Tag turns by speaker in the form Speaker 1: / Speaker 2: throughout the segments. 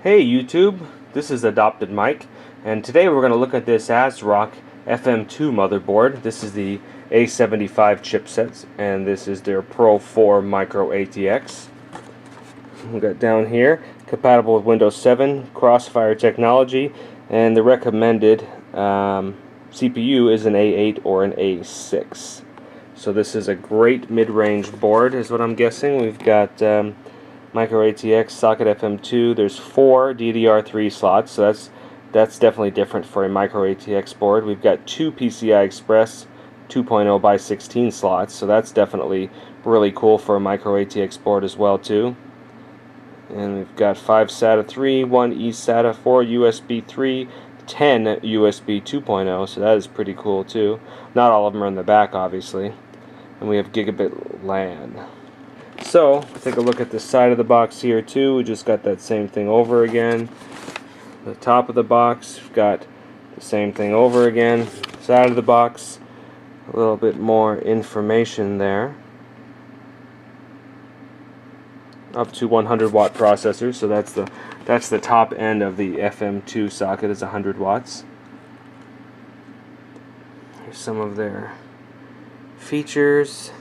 Speaker 1: Hey YouTube, this is AdoptedMike, and today we're going to look at this ASRock FM2 motherboard. This is the A75 chipset, and this is their Pro4 Micro ATX. We got down here, compatible with Windows 7, Crossfire technology, and the recommended CPU is an A8 or an A6. So this is a great mid-range board, is what I'm guessing. We've got Micro ATX, socket FM2. There's 4 DDR3 slots, so that's definitely different for a Micro ATX board. We've got 2 PCI Express 2.0 by 16 slots, so that's definitely really cool for a Micro ATX board as well too. And we've got 5 SATA 3, 1 eSATA, 4 USB 3, 10 USB 2.0, so that is pretty cool too. Not all of them are in the back, obviously. And we have gigabit LAN. So, take a look at the side of the box here too. We just got that same thing over again. The top of the box, we've got the same thing over again. Side of the box, a little bit more information there. Up to 100 watt processor, so that's the top end of the FM2 socket, is 100 watts. Here's some of their features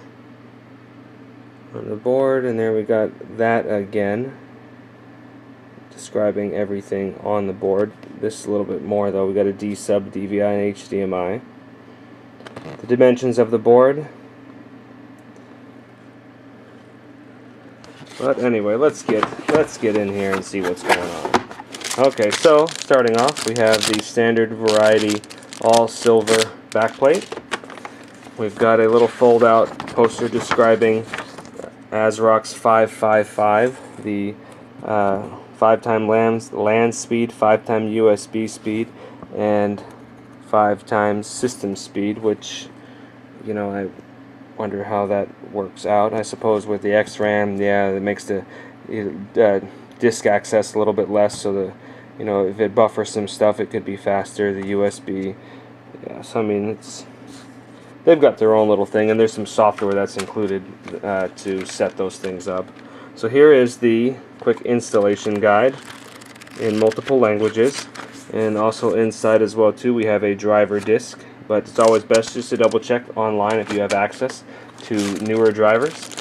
Speaker 1: on the board, and there we got that again, describing everything on the board. This is a little bit more though. We got a D sub, DVI, and HDMI. The dimensions of the board. But anyway, let's get in here and see what's going on. Okay, so starting off, we have the standard variety all silver backplate. We've got a little fold-out poster describing ASRock's 555, the 5-time LAN speed, 5-time USB speed, and 5 times system speed, which, you know, I wonder how that works out. I suppose with the XRAM, yeah, it makes the disk access a little bit less, so the, you know, if it buffers some stuff, it could be faster. The USB, yeah, so I mean, they've got their own little thing, and there's some software that's included to set those things up. So here is the quick installation guide in multiple languages, and also inside as well too we have a driver disk, but it's always best just to double check online if you have access to newer drivers.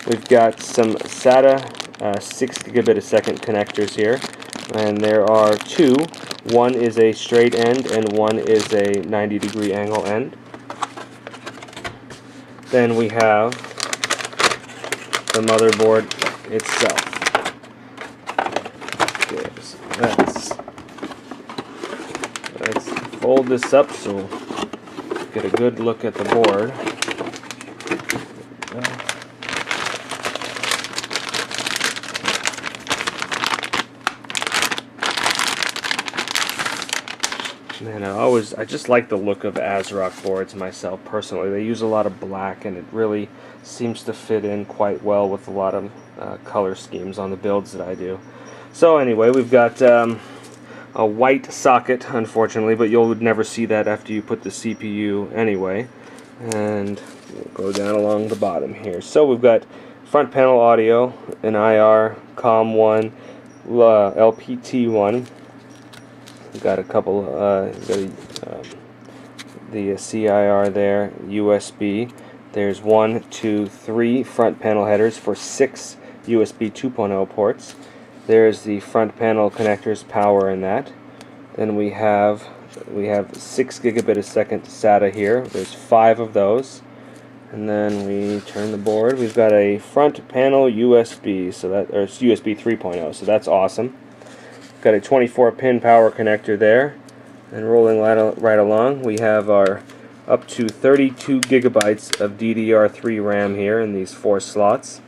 Speaker 1: We've got some SATA 6 gigabit a second connectors here, and there are 2. One is a straight end and one is a 90-degree angle end. Then we have the motherboard itself. Let's fold this up so we'll get a good look at the board. Man, I just like the look of ASRock boards myself personally. They use a lot of black, and it really seems to fit in quite well with a lot of color schemes on the builds that I do. So anyway, we've got a white socket, unfortunately, but you'll never see that after you put the CPU anyway. And we'll go down along the bottom here. So we've got front panel audio, an IR, COM1, LPT1. We've got a couple, the CIR there, USB. There's 1, 2, 3 front panel headers for 6 USB 2.0 ports. There's the front panel connectors, power, and that. Then we have 6 gigabit a second SATA here. There's 5 of those. And then we turn the board. We've got a front panel USB, so that, or it's USB 3.0, so that's awesome. Got a 24-pin power connector there, and rolling right along, we have our up to 32 gigabytes of DDR3 RAM here in these 4 slots,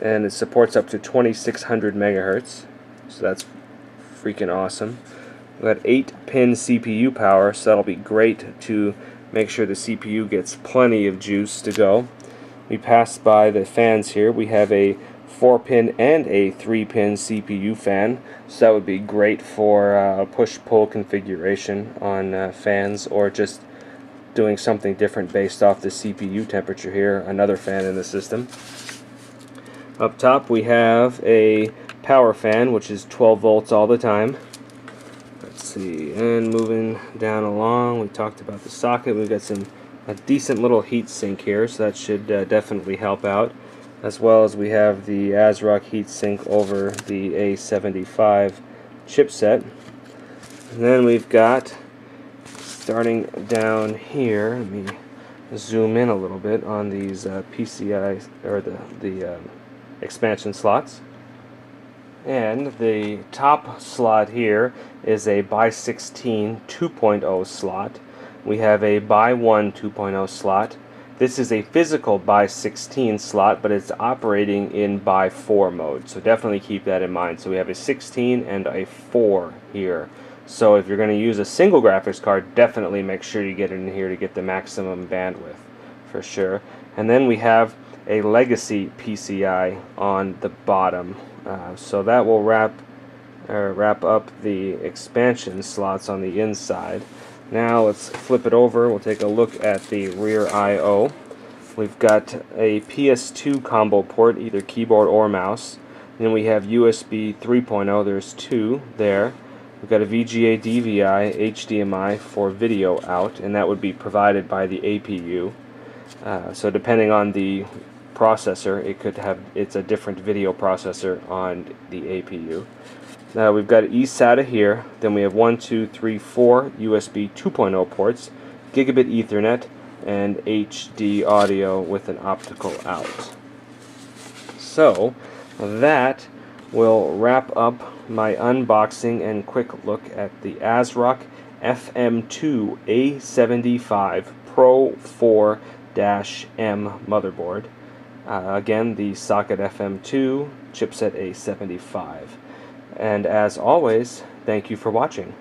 Speaker 1: and it supports up to 2600 megahertz, so that's freaking awesome. We've got 8-pin CPU power, so that'll be great to make sure the CPU gets plenty of juice to go. We passed by the fans here. We have a 4-pin and a 3-pin CPU fan, so that would be great for push-pull configuration on fans, or just doing something different based off the CPU temperature here. Another fan in the system. Up top we have a power fan, which is 12 volts all the time. Let's see, and moving down along, we talked about the socket. We've got a decent little heat sink here, so that should definitely help out. As well as we have the ASRock heat sink over the A75 chipset. And then we've got, starting down here, let me zoom in a little bit on these PCI, or the expansion slots. And the top slot here is a by 16 2.0 slot. We have a by 1 2.0 slot. This is a physical by 16 slot, but it's operating in by 4 mode, so definitely keep that in mind. So we have a 16 and a 4 here. So if you're going to use a single graphics card, definitely make sure you get it in here to get the maximum bandwidth for sure. And then we have a legacy PCI on the bottom. So that will wrap up the expansion slots on the inside. Now let's flip it over. We'll take a look at the rear I/O. We've got a PS2 combo port, either keyboard or mouse. Then we have USB 3.0. There's 2 there. We've got a VGA DVI HDMI for video out, and that would be provided by the APU. So depending on the processor, it's a different video processor on the APU. Now we've got eSATA here. Then we have 1, 2, 3, 4 USB 2.0 ports, gigabit Ethernet, and HD audio with an optical out. So that will wrap up my unboxing and quick look at the ASRock FM2A75 Pro4-M Motherboard. Again, the socket FM2, chipset A75. And as always, thank you for watching.